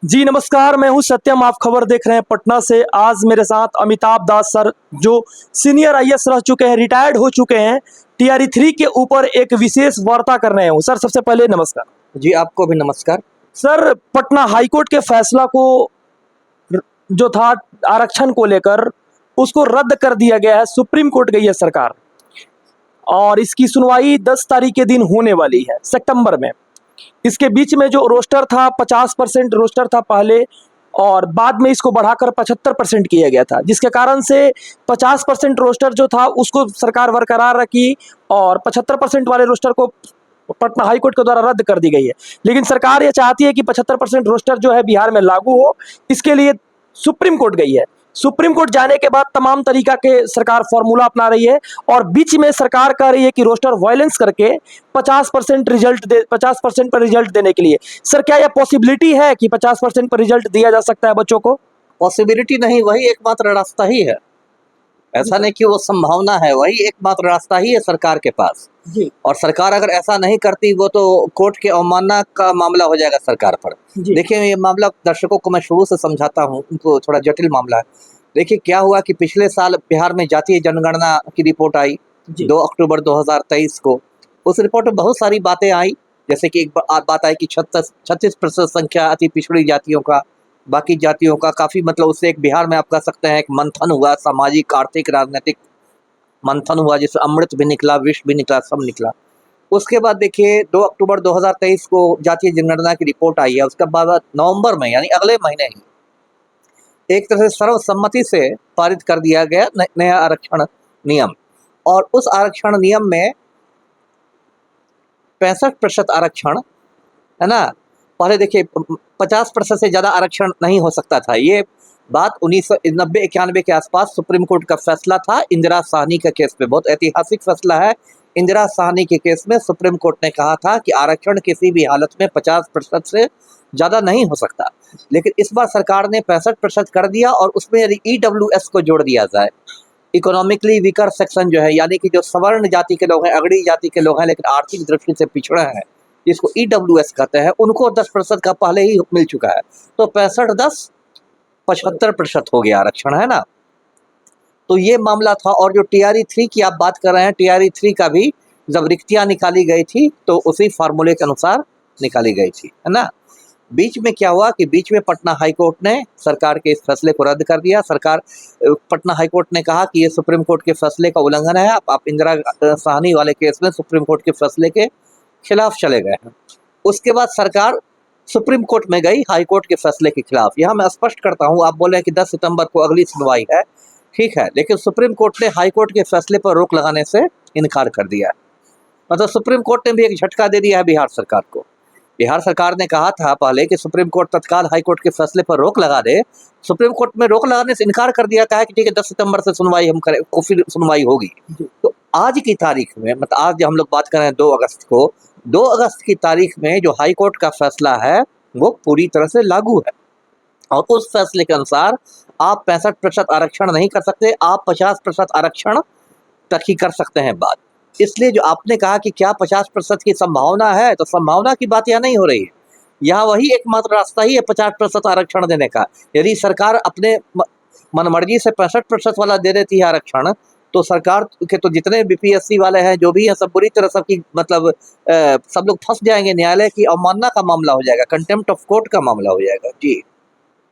जी नमस्कार, मैं हूं सत्यम। आप खबर देख रहे हैं पटना से। आज मेरे साथ अमिताभ दास सर, जो सीनियर आईएएस रह चुके हैं, रिटायर्ड हो चुके हैं, टीआरई 3 के ऊपर एक विशेष वार्ता कर रहे हूं। सर, सबसे पहले नमस्कार। जी आपको भी नमस्कार। सर, पटना हाईकोर्ट के फैसला को जो था आरक्षण को लेकर, उसको रद्द कर दिया गया है। सुप्रीम कोर्ट गई है सरकार और इसकी सुनवाई 10 तारीख के दिन होने वाली है, सितंबर में। इसके बीच में जो रोस्टर था, 50% रोस्टर था पहले, और बाद में इसको बढ़ाकर 75% किया गया था, जिसके कारण से 50% रोस्टर जो था उसको सरकार बरकरार रखी और 75% वाले रोस्टर को पटना हाईकोर्ट के द्वारा रद्द कर दी गई है। लेकिन सरकार ये चाहती है कि 75% रोस्टर जो है बिहार में लागू हो। इसके लिए सुप्रीम कोर्ट गई है। सुप्रीम कोर्ट जाने के बाद तमाम तरीका के सरकार फॉर्मूला अपना रही है और बीच में सरकार कह रही है कि रोस्टर वायलेंस करके 50% पर रिजल्ट देने के लिए। सर, क्या यह पॉसिबिलिटी है कि 50% पर रिजल्ट दिया जा सकता है बच्चों को? पॉसिबिलिटी नहीं, वही एकमात्र रास्ता ही है। ऐसा नहीं कि वो संभावना है, वही एकमात्र रास्ता ही है सरकार के पास। जी और सरकार अगर ऐसा नहीं करती, वो तो कोर्ट के अवमानना का मामला हो जाएगा सरकार पर। जी देखिए, ये मामला दर्शकों को मैं शुरू से समझाता हूँ, उनको थोड़ा जटिल मामला है। देखिए क्या हुआ कि पिछले साल बिहार में जातीय जनगणना की रिपोर्ट आई जी 2 अक्टूबर 2023 को। उस रिपोर्ट में बहुत सारी बातें आई, जैसे कि एक बात आई कि 36% संख्या अति पिछड़ी जातियों का, बाकी जातियों का काफ़ी, मतलब उससे एक बिहार में आप कह सकते हैं एक मंथन हुआ, सामाजिक आर्थिक राजनीतिक मंथन हुआ, जिसमें अमृत भी निकला, विष भी निकला, सब निकला। उसके बाद देखिए 2 अक्टूबर 2023 को जातीय जनगणना की रिपोर्ट आई है। उसके बाद नवंबर में, यानी अगले महीने ही, एक तरह से सर्वसम्मति से पारित कर दिया गया नया आरक्षण नियम। और उस आरक्षण नियम में 65% आरक्षण, है ना। पहले देखिए 50% से ज़्यादा आरक्षण नहीं हो सकता था। ये बात 1990-91 के आसपास सुप्रीम कोर्ट का फैसला था इंदिरा साहनी के केस में। बहुत ऐतिहासिक फैसला है। इंदिरा साहनी के केस में सुप्रीम कोर्ट ने कहा था कि आरक्षण किसी भी हालत में 50% से ज़्यादा नहीं हो सकता। लेकिन इस बार सरकार ने 65% कर दिया, और उसमें यदि EWS को जोड़ दिया जाए, इकोनॉमिकली वीकर सेक्शन जो है, यानी कि जो सवर्ण जाति के लोग हैं, अगड़ी जाति के लोग हैं लेकिन आर्थिक दृष्टि से पिछड़े हैं, जिसको EWS कहते हैं, उनको 10% का पहले ही मिल चुका है। तो 65-10 75% हो गया आरक्षण, है ना। तो ये मामला था। और जो TRE 3 की आप बात कर रहे हैं, TRE 3 का भी जब रिक्तियां निकाली गई थी तो उसी फार्मूले के अनुसार निकाली गई थी, है ना। बीच में क्या हुआ कि बीच में पटना हाईकोर्ट ने सरकार के इस फैसले को रद्द कर दिया। पटना हाईकोर्ट ने कहा कि ये सुप्रीम कोर्ट के फैसले का उल्लंघन है। आप इंदिरा साहनी वाले केस में सुप्रीम कोर्ट के फैसले के खिलाफ चले गए हैं। उसके बाद सरकार सुप्रीम कोर्ट में गई हाई कोर्ट के फैसले के खिलाफ। यहाँ मैं स्पष्ट करता हूँ, आप बोल रहे हैं कि 10 सितंबर को अगली सुनवाई है, ठीक है, लेकिन सुप्रीम कोर्ट ने हाई कोर्ट के फैसले पर रोक लगाने से इनकार कर दिया। मतलब सुप्रीम कोर्ट ने भी एक झटका दे दिया है बिहार सरकार को। बिहार सरकार ने कहा था पहले कि सुप्रीम कोर्ट तत्काल हाई कोर्ट के फैसले पर रोक लगा दे। सुप्रीम कोर्ट में रोक लगाने से इनकार कर दिया है कि ठीक है 10 सितंबर से सुनवाई हम करें, फिर सुनवाई होगी। तो आज की तारीख में, मतलब आज जो हम लोग बात कर रहे हैं 2 अगस्त को, 2 अगस्त की तारीख में जो हाई कोर्ट का फैसला है वो पूरी तरह से लागू है। और उस फैसले के अनुसार आप 65% आरक्षण नहीं कर सकते, आप 50% आरक्षण तक ही कर सकते हैं बात। इसलिए जो आपने कहा कि क्या 50% की संभावना है, तो संभावना की बात यहाँ नहीं हो रही है। यहाँ वही एकमात्र रास्ता ही है 50% आरक्षण देने का। यदि सरकार अपने मनमर्जी से 65% वाला दे देती है आरक्षण, तो सरकार के तो जितने BPSC वाले हैं, जो भी हैं, सब बुरी तरह सबकी, मतलब सब लोग फंस जाएंगे। न्यायालय की अवमानना का मामला हो जाएगा, कंटेम्प्ट ऑफ कोर्ट का मामला हो जाएगा। जी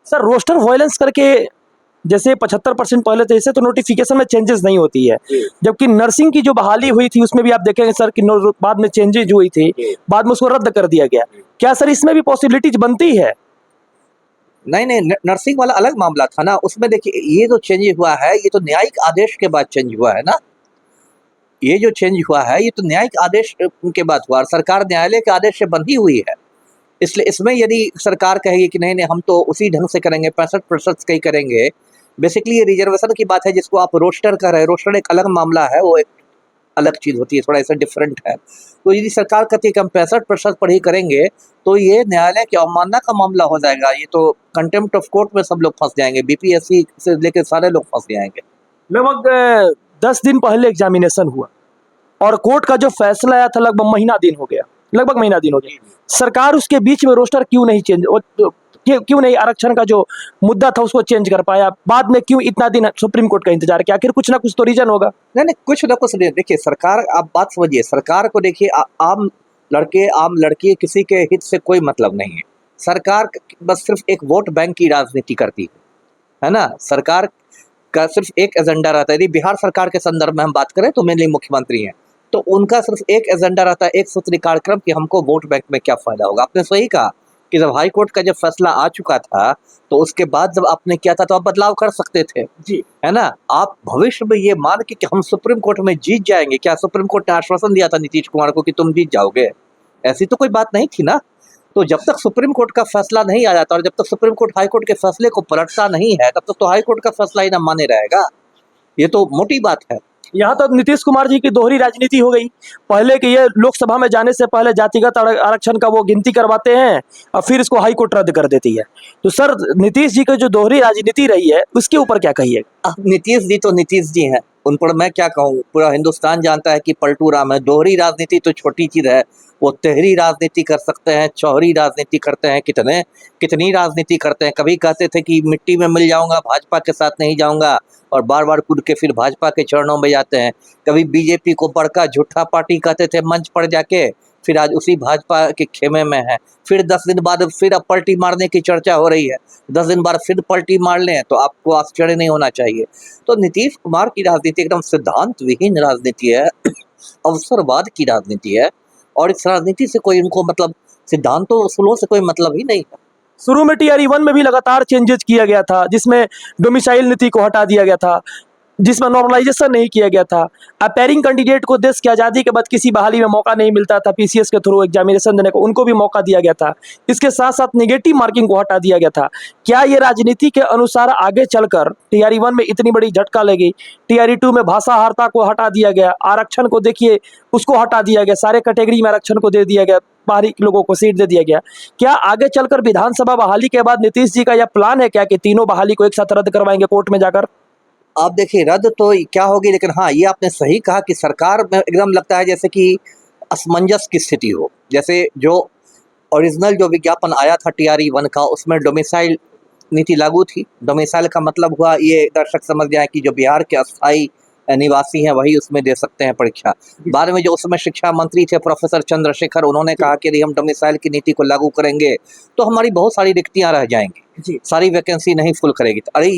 सर, रोस्टर वायलेंस करके जैसे 75% पहले थे, इससे तो नोटिफिकेशन में चेंजेस नहीं होती है। जबकि नर्सिंग की जो बहाली हुई थी उसमें भी आप देखेंगे सर कि बाद में चेंजेज हुई थी, बाद में उसको रद्द कर दिया गया। क्या सर इसमें भी पॉसिबिलिटीज बनती है? नहीं, नर्सिंग वाला अलग मामला था ना। उसमें देखिए ये जो चेंज हुआ है, ये तो न्यायिक आदेश के बाद चेंज हुआ है ना। ये जो चेंज हुआ है ये तो न्यायिक आदेश के बाद हुआ, और सरकार न्यायालय के आदेश से बंधी हुई है। इसलिए इसमें यदि सरकार कहेगी कि नहीं नहीं हम तो उसी ढंग से करेंगे, 65% का ही करेंगे, बेसिकली ये रिजर्वेशन की बात है, जिसको आप रोस्टर कर रहे हैं। रोस्टर एक अलग मामला है, वो एक अलग चीज़ होती है, थोड़ा ऐसा डिफरेंट है। तो यदि सरकार कहती है कि हम 65% पर ही करेंगे, तो ये न्यायालय की अवमानना का मामला हो जाएगा। ये तो कंटेम्प्ट ऑफ कोर्ट में सब लोग फंस जाएंगे, BPSC से लेकर सारे लोग फंस जाएंगे। लगभग 10 दिन पहले एग्जामिनेशन हुआ और कोर्ट का जो फैसला आया था लगभग महीना दिन हो गया, लगभग महीना दिन हो गया। सरकार उसके बीच में रोस्टर क्यों नहीं चेंज, क्यों नहीं आरक्षण का जो मुद्दा था उसको चेंज कर पाया? बाद में क्यों इतना दिन सुप्रीम कोर्ट का इंतजार किया? आखिर कुछ ना कुछ तो रीजन होगा। नहीं नहीं, कुछ ना कुछ नहीं। देखिए सरकार, आप बात समझिए, सरकार को देखिए आम लड़के आम लड़की किसी के हित से कोई मतलब नहीं है। सरकार बस सिर्फ एक वोट बैंक की राजनीति करती है ना। सरकार का सिर्फ एक एजेंडा रहता है। यदि बिहार सरकार के संदर्भ में हम बात करें तो मेनली मुख्यमंत्री हैं, तो उनका सिर्फ एक एजेंडा रहता है, एक सूत्री कार्यक्रम, कि हमको वोट बैंक में क्या फायदा होगा। आपने सही कहा कि जब हाई कोर्ट का जब फैसला आ चुका था तो उसके बाद जब आपने किया था तो आप बदलाव कर सकते थे, जी है ना। आप भविष्य में ये मान के कि हम सुप्रीम कोर्ट में जीत जाएंगे, क्या सुप्रीम कोर्ट ने आश्वासन दिया था नीतीश कुमार को कि तुम जीत जाओगे? ऐसी तो कोई बात नहीं थी ना। तो जब तक सुप्रीम कोर्ट का फैसला नहीं आ जाता और जब तक सुप्रीम कोर्ट हाई कोर्ट के फैसले को पलटता नहीं है, तब तक तो हाई कोर्ट का फैसला ही ना माने रहेगा। ये तो मोटी बात है। यहाँ तो नीतीश कुमार जी की दोहरी राजनीति हो गई। पहले कि ये लोकसभा में जाने से पहले जातिगत आरक्षण का वो गिनती करवाते हैं और फिर इसको हाई कोर्ट रद्द कर देती है। तो सर नीतीश जी की जो दोहरी राजनीति रही है उसके ऊपर क्या कहिए? अब नीतीश जी तो नीतीश जी हैं, उन पर मैं क्या कहूँ। पूरा हिंदुस्तान जानता है कि पलटू राम है। दोहरी राजनीति तो छोटी चीज है, वो तेहरी राजनीति कर सकते हैं, चौहरी राजनीति करते हैं, कितनी राजनीति करते हैं। कभी कहते थे कि मिट्टी में मिल जाऊंगा, भाजपा के साथ नहीं जाऊंगा, और बार बार कूद के फिर भाजपा के चरणों में जाते हैं। कभी बीजेपी को बड़का झूठा पार्टी कहते थे मंच पर जाके, फिर आज उसी भाजपा के खेमे में है। फिर 10 दिन बाद फिर अब पलटी मारने की चर्चा हो रही है, 10 दिन बाद फिर पलटी मार लें तो आपको आश्चर्य नहीं होना चाहिए। तो नीतीश कुमार की राजनीति एकदम सिद्धांत विहीन राजनीति है, अवसरवाद की राजनीति है, और इस राजनीति से कोई उनको मतलब सिद्धांतों उसूलों से कोई मतलब ही नहीं है। शुरू में टीआर 1 में भी लगातार चेंजेस किया गया था, जिसमें डोमिसाइल नीति को हटा दिया गया था, जिसमें नॉर्मलाइजेशन नहीं किया गया था। अपेयरिंग कैंडिडेट को देश की आज़ादी के बाद किसी बहाली में मौका नहीं मिलता था पीसीएस के थ्रू एग्जामिनेशन देने को, उनको भी मौका दिया गया था। इसके साथ साथ नेगेटिव मार्किंग को हटा दिया गया था। क्या ये राजनीति के अनुसार आगे चलकर टीआर 1 में इतनी बड़ी झटका लगी, टीआर 2 में भाषाहारता को हटा दिया गया, आरक्षण को देखिए उसको हटा दिया गया, सारे कैटेगरी में आरक्षण को दे दिया गया, बाहरी लोगों को सीट दे दिया गया। क्या आगे चलकर विधानसभा बहाली के बाद नीतीश जी का यह प्लान है क्या कि तीनों बहाली को एक साथ रद्द करवाएंगे कोर्ट में जाकर? आप देखिए रद्द तो क्या होगी, लेकिन हाँ ये आपने सही कहा कि सरकार में एकदम लगता है जैसे कि असमंजस की स्थिति हो। जैसे जो ओरिजिनल जो विज्ञापन आया था टीआर 1 का, उसमें डोमिसाइल नीति लागू थी। डोमिसाइल का मतलब हुआ, ये दर्शक समझ जाए कि जो बिहार के अस्थायी निवासी हैं वही उसमें दे सकते हैं परीक्षा। बाद में जो उस समय शिक्षा मंत्री थे प्रोफेसर चंद्रशेखर, उन्होंने कहा कि यदि हम डोमिसाइल की नीति को लागू करेंगे तो हमारी बहुत सारी रिक्तियां रह जाएंगी, सारी वैकेंसी नहीं फुल करेगी। तो अरे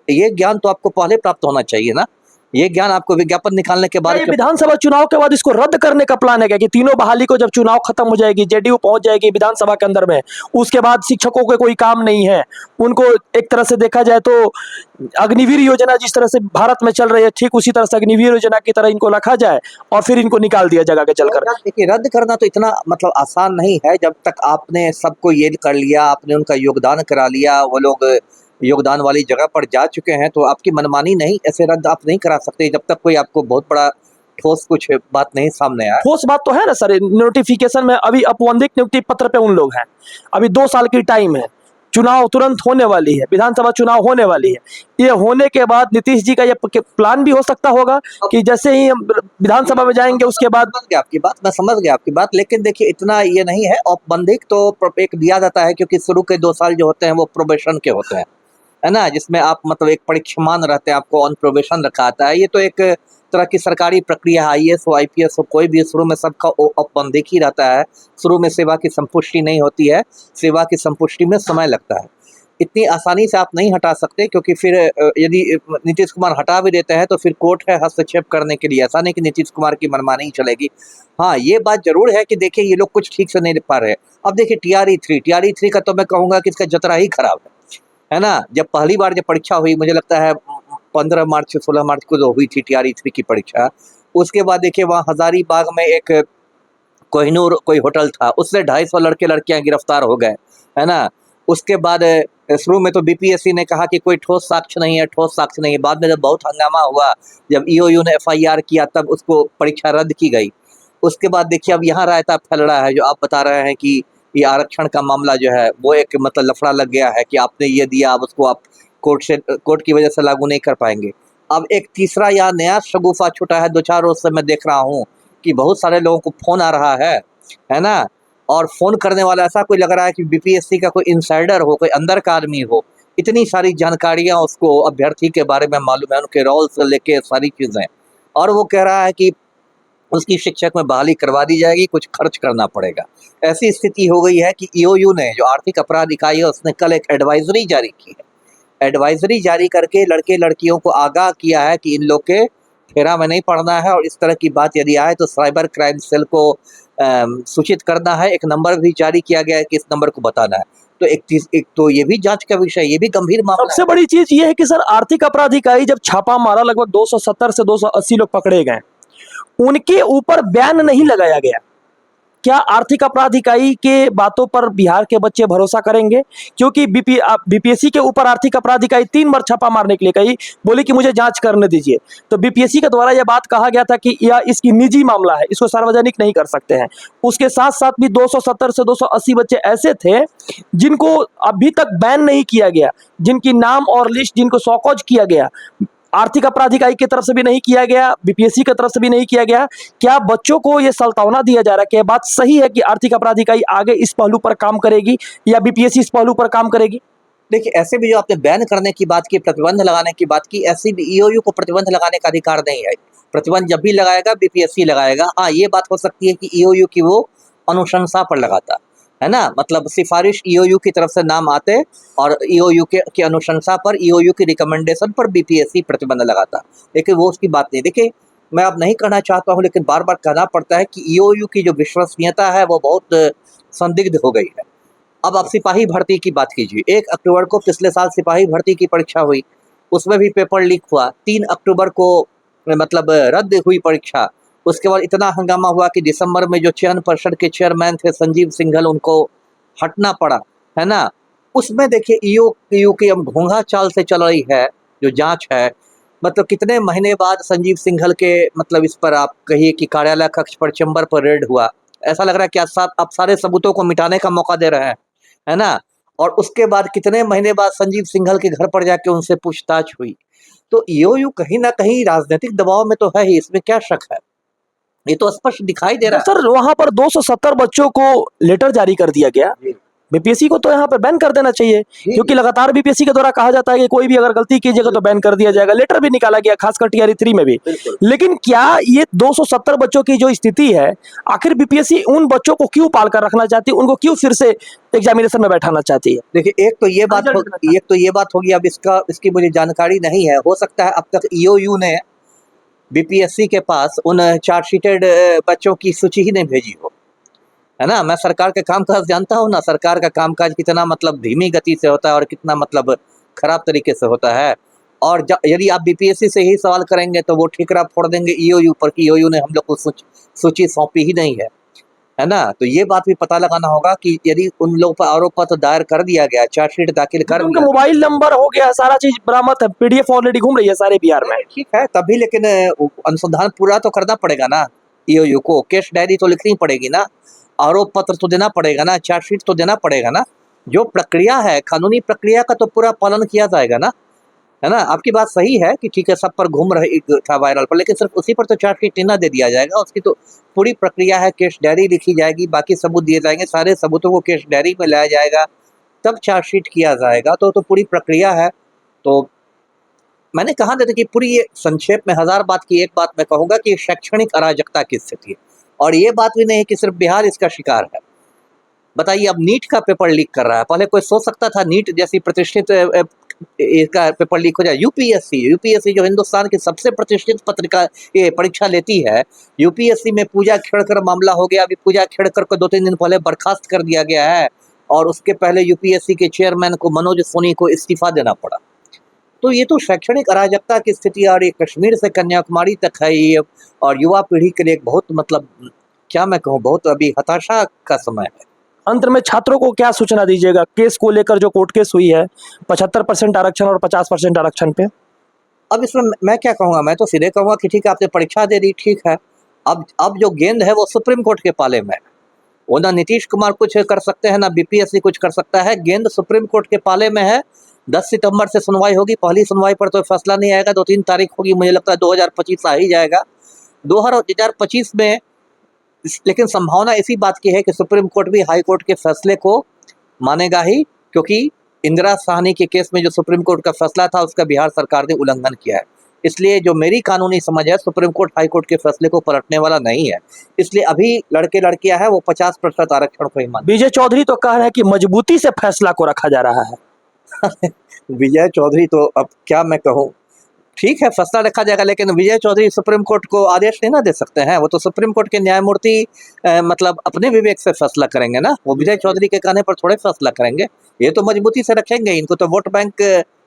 ये ज्ञान तो आपको पहले प्राप्त होना चाहिए ना। ये ज्ञान आपको विज्ञापन निकालने के बाद, विधानसभा चुनाव के बाद इसको रद्द करने का प्लान है क्या कि तीनों बहाली को जब चुनाव खत्म हो जाएगी, जेडीयू पहुंच जाएगी विधानसभा के अंदर में, उसके बाद शिक्षकों के कोई काम नहीं है, उनको एक तरह से देखा जाए तो अग्निवीर योजना जिस तरह से भारत में चल रही है ठीक उसी तरह से अग्निवीर योजना की तरह इनको रखा जाए और फिर इनको निकाल दिया जगह के चलकर? देखिए रद्द करना तो इतना मतलब आसान नहीं है। जब तक आपने सबको ये कर लिया, आपने उनका योगदान करा लिया, वो लोग योगदान वाली जगह पर जा चुके हैं, तो आपकी मनमानी नहीं, ऐसे रद्द आप नहीं करा सकते जब तक कोई आपको बहुत बड़ा ठोस कुछ बात नहीं सामने आया। ठोस बात तो है ना सर, नोटिफिकेशन में अभी औपबंधिक नियुक्ति पत्र पे उन लोग हैं, अभी 2 साल की टाइम है, चुनाव तुरंत होने वाली है, विधानसभा चुनाव होने वाली है। ये होने के बाद नीतीश जी का ये प्लान भी हो सकता होगा कि जैसे ही हम विधानसभा में जाएंगे उसके बाद। आपकी बात मैं समझ गया आपकी बात, लेकिन देखिए इतना ये नहीं है। औपबंधिक तो एक दिया जाता है क्योंकि शुरू के 2 साल जो होते हैं वो प्रोबेशन के होते हैं, है ना, जिसमें आप मतलब एक परीक्षमान रहते हैं, आपको ऑन प्रोबेशन रखा आता है। ये तो एक तरह की सरकारी प्रक्रिया है। आईएएस हो आईपीएस हो कोई भी शुरू में सबका औपबंधिक ही रहता है। शुरू में सेवा की संपुष्टि नहीं होती है, सेवा की संपुष्टि में समय लगता है। इतनी आसानी से आप नहीं हटा सकते, क्योंकि फिर यदि नीतीश कुमार हटा भी देते हैं तो फिर कोर्ट है हस्तक्षेप करने के लिए। ऐसा नहीं कि नीतीश कुमार की मनमानी ही चलेगी। हाँ ये बात जरूर है कि देखिए ये लोग कुछ ठीक से नहीं लिख पा रहे। अब देखिए टीआर 3 का तो मैं कहूँगा कि इसका जतरा ही खराब है ना। जब पहली बार जब परीक्षा हुई, मुझे लगता है 15 मार्च से 16 मार्च को जो हुई थी टीआर 3 की परीक्षा, उसके बाद देखिए वहाँ हजारीबाग में एक कोहिनूर कोई होटल था, उससे 250 लड़के लड़कियां गिरफ्तार हो गए, है ना। उसके बाद शुरू में तो बीपीएससी ने कहा कि कोई ठोस साक्ष्य नहीं है, ठोस साक्ष्य नहीं है। बाद में जब बहुत हंगामा हुआ, जब ईओयू ने एफआईआर किया, तब उसको परीक्षा रद्द की गई। उसके बाद देखिए अब यहाँ रायता फैल रहा है, जो आप बता रहे हैं कि ये आरक्षण का मामला जो है वो एक मतलब लफड़ा लग गया है कि आपने ये दिया, अब उसको आप कोर्ट की वजह से लागू नहीं कर पाएंगे। अब एक तीसरा या नया शगुफा छुटा है 2-4 रोज से मैं देख रहा हूँ कि बहुत सारे लोगों को फोन आ रहा है ना, और फोन करने वाला ऐसा कोई लग रहा है कि बीपीएससी का कोई इनसाइडर हो, कोई अंदर का आदमी हो। इतनी सारी जानकारियां उसको अभ्यर्थी के बारे में मालूम है, उनके रोल से लेके सारी चीजें, और वो कह रहा है कि उसकी शिक्षक में बहाली करवा दी जाएगी, कुछ खर्च करना पड़ेगा। ऐसी स्थिति हो गई है कि ईओयू ने, जो आर्थिक अपराध इकाई है, उसने कल एक एडवाइजरी जारी की है। एडवाइजरी जारी करके लड़के लड़कियों को आगाह किया है कि इन लोग के फेरा में नहीं पड़ना है, और इस तरह की बात यदि आए तो साइबर क्राइम सेल को सूचित करना है। एक नंबर भी जारी किया गया है कि इस नंबर को बताना है। तो एक तो ये भी जांच का विषय, ये भी गंभीर मामला सबसे है। बड़ी चीज ये है कि सर आर्थिक अपराध इकाई जब छापा मारा, लगभग 270 से 280 लोग पकड़े गए, उनके ऊपर बैन नहीं लगाया गया। क्या आर्थिक अपराध इकाई के बातों पर बिहार के बच्चे भरोसा करेंगे? क्योंकि बीपीएससी के ऊपर आर्थिक अपराध इकाई 3 बार छापा मारने के लिए कही, बोली कि मुझे जांच करने दीजिए। तो बीपीएससी के द्वारा यह बात कहा गया था कि यह इसकी निजी मामला है, इसको सार्वजनिक नहीं कर सकते हैं। उसके साथ साथ भी 270 से 280 बच्चे ऐसे थे जिनको अभी तक बैन नहीं किया गया, जिनकी नाम और लिस्ट, जिनको सौकौज किया गया, आर्थिक अपराध इकाई की तरफ से भी नहीं किया गया, बीपीएससी की तरफ से भी नहीं किया गया। क्या बच्चों को यह सल्तवना दिया जा रहा है कि यह बात सही है कि आर्थिक अपराध इकाई आगे इस पहलू पर काम करेगी या बीपीएससी इस पहलू पर काम करेगी? देखिए, ऐसे भी जो आपने बैन करने की बात की, प्रतिबंध लगाने की बात की, ऐसी भी ईओयू को प्रतिबंध लगाने का अधिकार नहीं है। प्रतिबंध जब भी लगाएगा बीपीएससी लगाएगा। हाँ, ये बात हो सकती है कि ईओयू की वो अनुशंसा पर लगाता है ना, मतलब सिफारिश ईओयू की तरफ से नाम आते और ईओयू के अनुशंसा पर, ईओयू की रिकमेंडेशन पर बीपीएससी प्रतिबंध लगाता। लेकिन वो उसकी बात नहीं। देखिए, मैं अब नहीं कहना चाहता हूँ, लेकिन बार बार कहना पड़ता है कि ईओयू की जो विश्वसनीयता है वो बहुत संदिग्ध हो गई है। अब आप सिपाही भर्ती की बात कीजिए। 1 अक्टूबर को पिछले साल सिपाही भर्ती की परीक्षा हुई, उसमें भी पेपर लीक हुआ। 3 अक्टूबर को मतलब रद्द हुई परीक्षा। उसके बाद इतना हंगामा हुआ कि दिसंबर में जो चयन पर्षद के चेयरमैन थे संजीव सिंघल, उनको हटना पड़ा, है ना। उसमें देखिए ईओयू की अब घोंघा चाल से चल रही है जो जांच है। मतलब कितने महीने बाद संजीव सिंघल के, मतलब इस पर आप कहिए कि कार्यालय कक्ष पर, चैम्बर पर रेड हुआ। ऐसा लग रहा है कि आप सारे सबूतों को मिटाने का मौका दे रहे हैं, है ना। और उसके बाद कितने महीने बाद संजीव सिंघल के घर पर जाके उनसे पूछताछ हुई। तो ईओयू कहीं ना कहीं राजनीतिक दबाव में तो है ही, इसमें क्या शक है, ये तो स्पष्ट दिखाई दे तो रहा सर वहां पर 270 बच्चों को लेटर जारी कर दिया गया। है। बीपीएससी को तो यहाँ पर बैन कर देना चाहिए, क्योंकि लगातार बीपीएससी के द्वारा कहा जाता है कि कोई भी अगर गलती कीजिएगा तो बैन कर दिया जाएगा। लेटर भी निकाला गया, खासकर टीआरई 3 में भी। बिल्कुल। लेकिन क्या ये 270 बच्चों की जो स्थिति है, आखिर बीपीएससी उन बच्चों को क्यों पाल कर रखना चाहती है, उनको क्यों फिर से एग्जामिनेशन में बैठाना चाहती है? देखिए, एक तो ये बात होगी। अब इसकी मुझे जानकारी नहीं है। हो सकता है अब तक ईओयू ने बीपीएससी के पास उन चार्जशीटेड बच्चों की सूची ही नहीं भेजी हो, है ना। मैं सरकार के कामकाज जानता हूँ ना, सरकार का कामकाज कितना मतलब धीमी गति से होता है और कितना मतलब खराब तरीके से होता है। और यदि आप बीपीएससी से ही सवाल करेंगे तो वो ठिकरा फोड़ देंगे ईओयू पर कि ईओयू ने हम लोग को सूची सौंपी ही नहीं है ना। तो ये बात भी पता लगाना होगा कि यदि उन लोगों पर आरोप पत्र दायर कर दिया गया, चार्जशीट दाखिल कर उनका दिया, मोबाइल नंबर हो गया, सारा चीज बरामद है, पीडीएफ ऑलरेडी घूम रही है सारे बिहार में। ठीक है, तभी लेकिन अनुसंधान पूरा तो करना पड़ेगा ना। ईओयू को केस डायरी तो लिखनी पड़ेगी ना, आरोप पत्र तो देना पड़ेगा ना, चार्जशीट तो देना पड़ेगा ना। जो प्रक्रिया है, कानूनी प्रक्रिया का तो पूरा पालन किया जाएगा ना, है ना। आपकी बात सही है कि ठीक है, सब पर घूम रही था वायरल पर, लेकिन सिर्फ उसी पर तो चार्जशीट ना दे दिया जाएगा। उसकी तो पूरी प्रक्रिया है, केस डायरी लिखी जाएगी, बाकी सबूत दिए जाएंगे, सारे सबूतों को केस डायरी में लाया जाएगा, तब चार्जशीट किया जाएगा। तो पूरी प्रक्रिया है। तो मैंने कहा था कि पूरी ये संक्षेप में 1000 बात की एक बात मैं कहूँगा कि शैक्षणिक अराजकता की स्थिति है। और ये बात भी नहीं है कि सिर्फ बिहार इसका शिकार है। बताइए, अब नीट का पेपर लीक कर रहा है। पहले कोई सोच सकता था नीट जैसी प्रतिष्ठित इसका पेपर लीक हो जाए? यूपीएससी जो हिंदुस्तान की सबसे प्रतिष्ठित परीक्षा लेती है, यूपीएससी में पूजा खेड़कर मामला हो गया। अभी पूजा खेड़कर को 2-3 दिन पहले बर्खास्त कर दिया गया है, और उसके पहले यूपीएससी के चेयरमैन को, मनोज सोनी को, इस्तीफा देना पड़ा। तो ये तो शैक्षणिक अराजकता की स्थिति, और ये कश्मीर से कन्याकुमारी तक है ये। और युवा पीढ़ी के लिए एक बहुत मतलब क्या मैं कहूँ, बहुत अभी हताशा का समय है। अंत में छात्रों को क्या सूचना दीजिएगा केस को लेकर, जो कोर्ट केस हुई है 75% आरक्षण और 50% आरक्षण पे? अब इसमें मैं क्या कहूँगा, मैं तो सीधे कहूँगा कि ठीक है, आपने परीक्षा दे दी, ठीक है। अब जो गेंद है वो सुप्रीम कोर्ट के पाले में है। वो ना नीतीश कुमार कुछ कर सकते हैं, ना बीपीएससी कुछ कर सकता है। गेंद सुप्रीम कोर्ट के पाले में है। 10 सितंबर से सुनवाई होगी। पहली सुनवाई पर तो फैसला नहीं आएगा, 2-3 तारीख होगी। मुझे लगता है 2025 आ ही जाएगा। 2025 में लेकिन संभावना इसी बात की है कि सुप्रीम कोर्ट भी हाई कोर्ट के फैसले को मानेगा ही, क्योंकि इंदिरा साहनी के केस में जो सुप्रीम कोर्ट का फैसला था उसका बिहार सरकार ने उल्लंघन किया है। इसलिए जो मेरी कानूनी समझ है, सुप्रीम कोर्ट हाई कोर्ट के फैसले को पलटने वाला नहीं है। इसलिए अभी लड़के लड़कियां हैं वो 50% आरक्षण को ही मानते विजय चौधरी तो कह रहे हैं कि मजबूती से फैसला को रखा जा रहा है। हैं। विजय चौधरी तो अब क्या मैं कहूँ, ठीक है फैसला रखा जाएगा, लेकिन विजय चौधरी सुप्रीम कोर्ट को आदेश नहीं ना दे सकते हैं। वो तो सुप्रीम कोर्ट के न्यायमूर्ति मतलब अपने विवेक से फैसला करेंगे ना, वो विजय चौधरी के कहने पर थोड़े फैसला करेंगे। ये तो मजबूती से रखेंगे, इनको तो वोट बैंक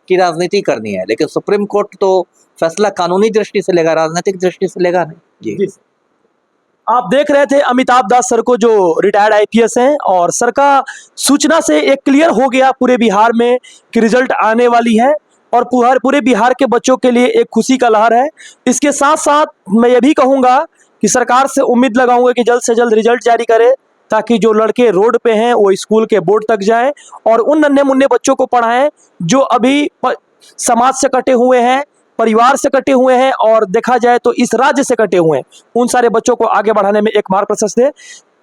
की राजनीति करनी है, लेकिन सुप्रीम कोर्ट तो फैसला कानूनी दृष्टि से लेगा, राजनीतिक दृष्टि से लेगा नहीं। जी आप देख रहे थे अमिताभ दास सर को, जो रिटायर्ड आईपीएस हैं, और सर का सूचना से एक क्लियर हो गया पूरे बिहार में कि रिजल्ट आने वाली है और पूरे बिहार के बच्चों के लिए एक खुशी का लहर है। इसके साथ साथ मैं ये भी कहूँगा कि सरकार से उम्मीद लगाऊंगा कि जल्द से जल्द रिजल्ट जारी करे, ताकि जो लड़के रोड पे हैं वो स्कूल के बोर्ड तक जाएं और उन नन्हे मुन्ने बच्चों को पढ़ाएं जो अभी समाज से कटे हुए हैं, परिवार से कटे हुए हैं, और देखा जाए तो इस राज्य से कटे हुए हैं। उन सारे बच्चों को आगे बढ़ाने में एक मार्ग प्रशस्त है।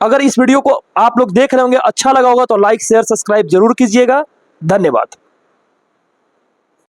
अगर इस वीडियो को आप लोग देख रहे होंगे, अच्छा लगा होगा, तो लाइक शेयर सब्सक्राइब जरूर कीजिएगा। धन्यवाद।